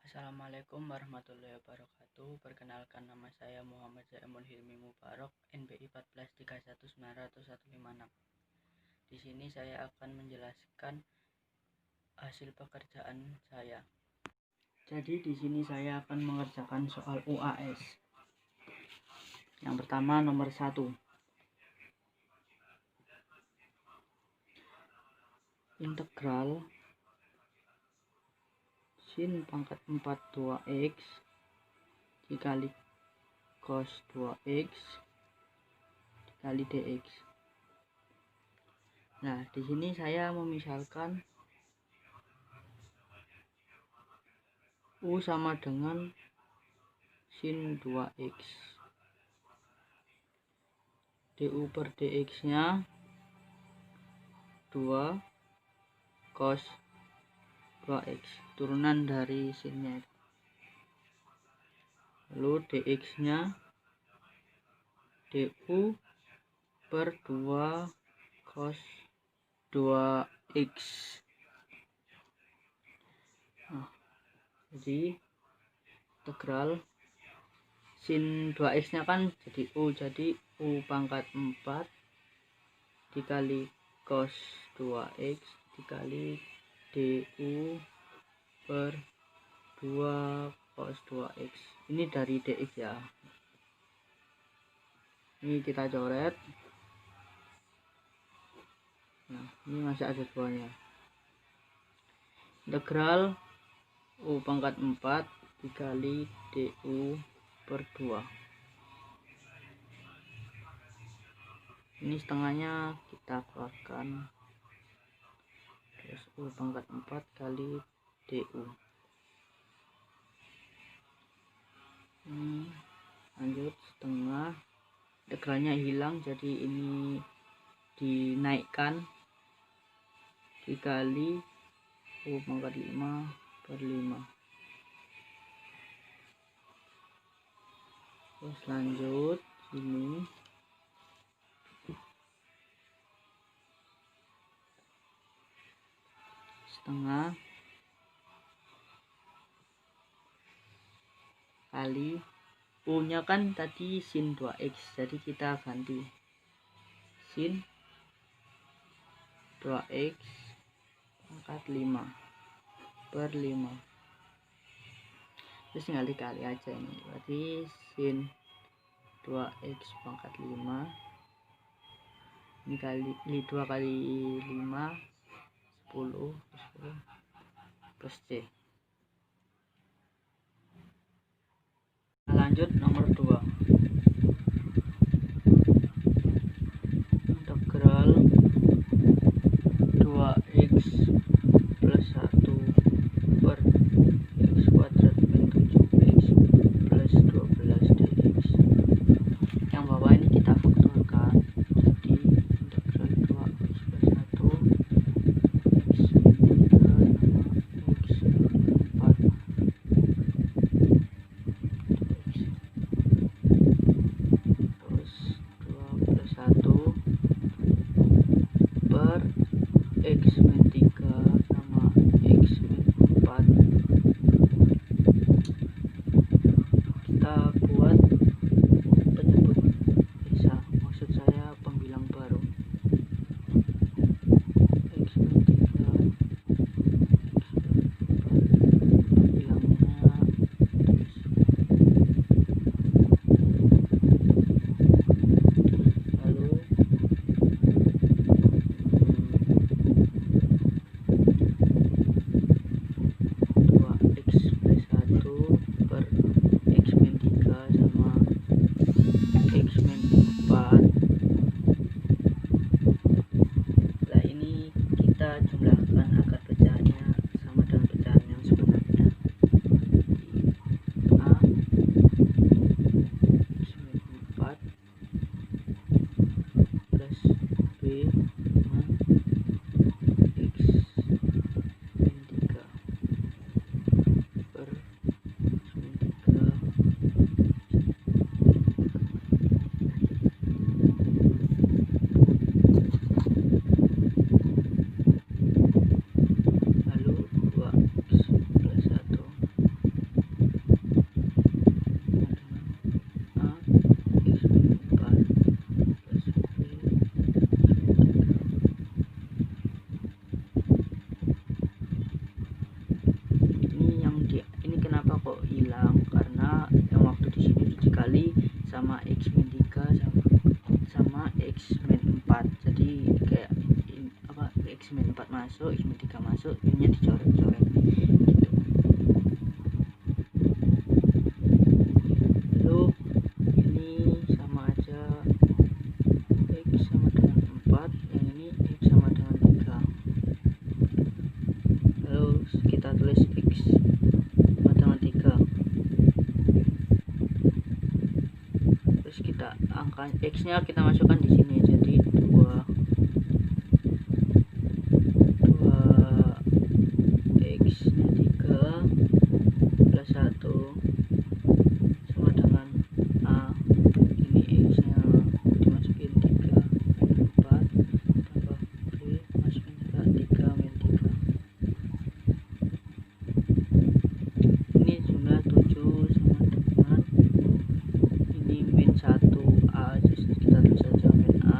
Assalamualaikum warahmatullahi wabarakatuh. Perkenalkan, nama saya Muhammad Zaimun Hilmi Mubarok, NBI 143190156. Di sini saya akan menjelaskan hasil pekerjaan saya. Jadi di sini saya akan mengerjakan soal UAS. Yang pertama, nomor 1. Integral sin pangkat 4 2x dikali cos 2x dikali dx. Nah, di sini saya memisalkan U sama dengan sin 2x. du per dx nya 2 cos 2x, turunan dari sinnya. Lalu dx nya du per 2 cos 2x. Nah, jadi integral sin 2x nya kan jadi u pangkat 4 dikali cos 2x dikali du per 2 cos 2x. Ini dari dx ya. Ini kita coret. Nah, ini masih ada duanya. Integral u pangkat 4 dikali du per 2. Ini setengahnya kita keluarkan, terus u pangkat 4 kali du. Lanjut, setengah, integralnya hilang, jadi ini dinaikkan dikali u pangkat 5 per 5. Terus lanjut ini setengah kali u nya kan tadi sin 2x, jadi kita ganti sin 2x pangkat 5 per 5. Terus tinggal dikali aja ini, berarti sin 2x pangkat 5 ini kali 2 kali 5 10 plus c. Lanjut nomor 2. Integral 2x plus 1 per x kuadrat min 7x plus 12 dx. Yang bawah ini kita faktorkan, jadi integral 2x plus 1 x min 3 x min 4 dx. sama X min 3 sama X min 4. Jadi kayak X min 4 masuk, X min 3 masuk, ini dicoret-coret gitu. Lalu ini sama aja, X sama dengan 4, yang ini X sama dengan 3. Lalu kita tulis X sama dengan 3. Terus kita angka X nya kita masukkan di sini, jadi 2 X nya 3 plus 1 sama dengan A. Ini X nya dimasukin 3 min 4 tambah B masukin juga 3 min 3. Ini jumlah 7 sama dengan ini min 1 A, jadi kita tulis saja min A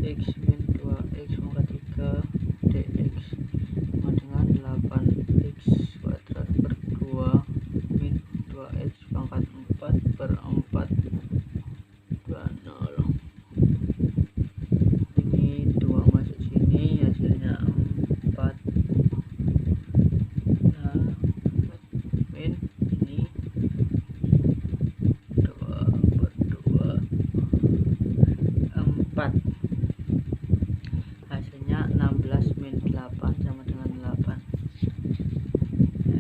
X min 2x pangkat 3 dx sama dengan 8x kuadrat per 2 min 2x pangkat 4 per 4 20. Ini 2 masuk sini, hasilnya 4. Nah, min ini 2 per 2 4, hasilnya 16 min 8 sama dengan 8.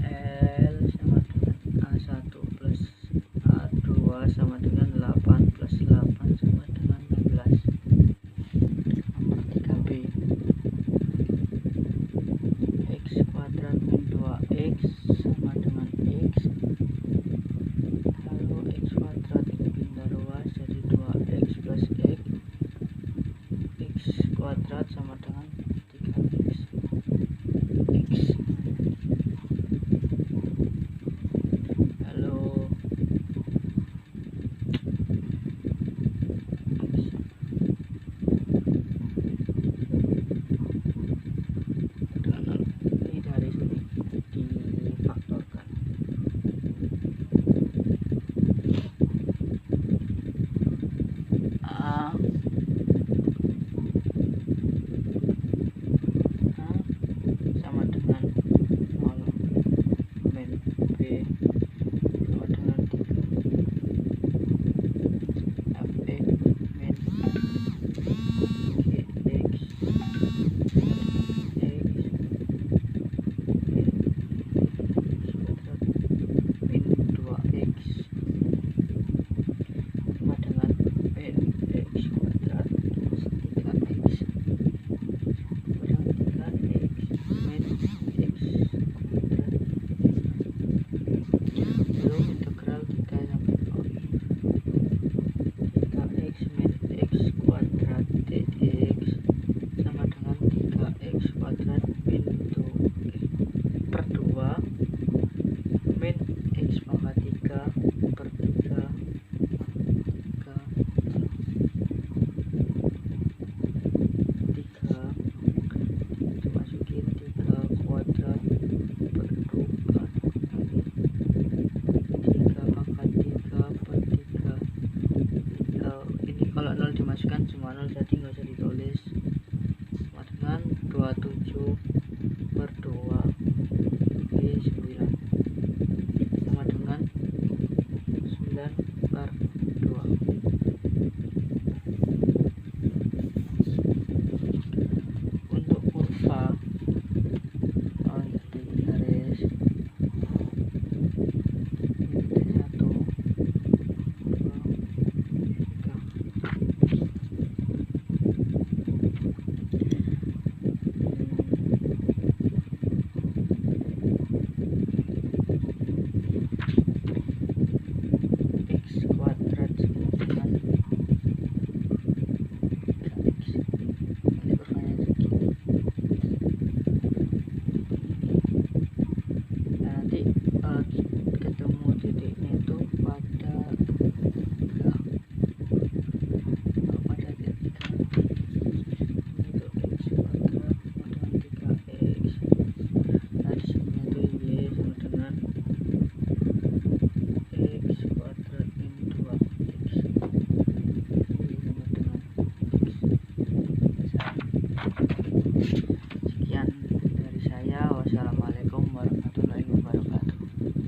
L sama dengan A1 plus A2 sama dengan 8 plus 8 sama dengan 16. Nomor 3B, x kuadrat min 2x sama dengan x, lalu x kuadrat pindah ruas jadi 2x plus x kuadrat sama dengan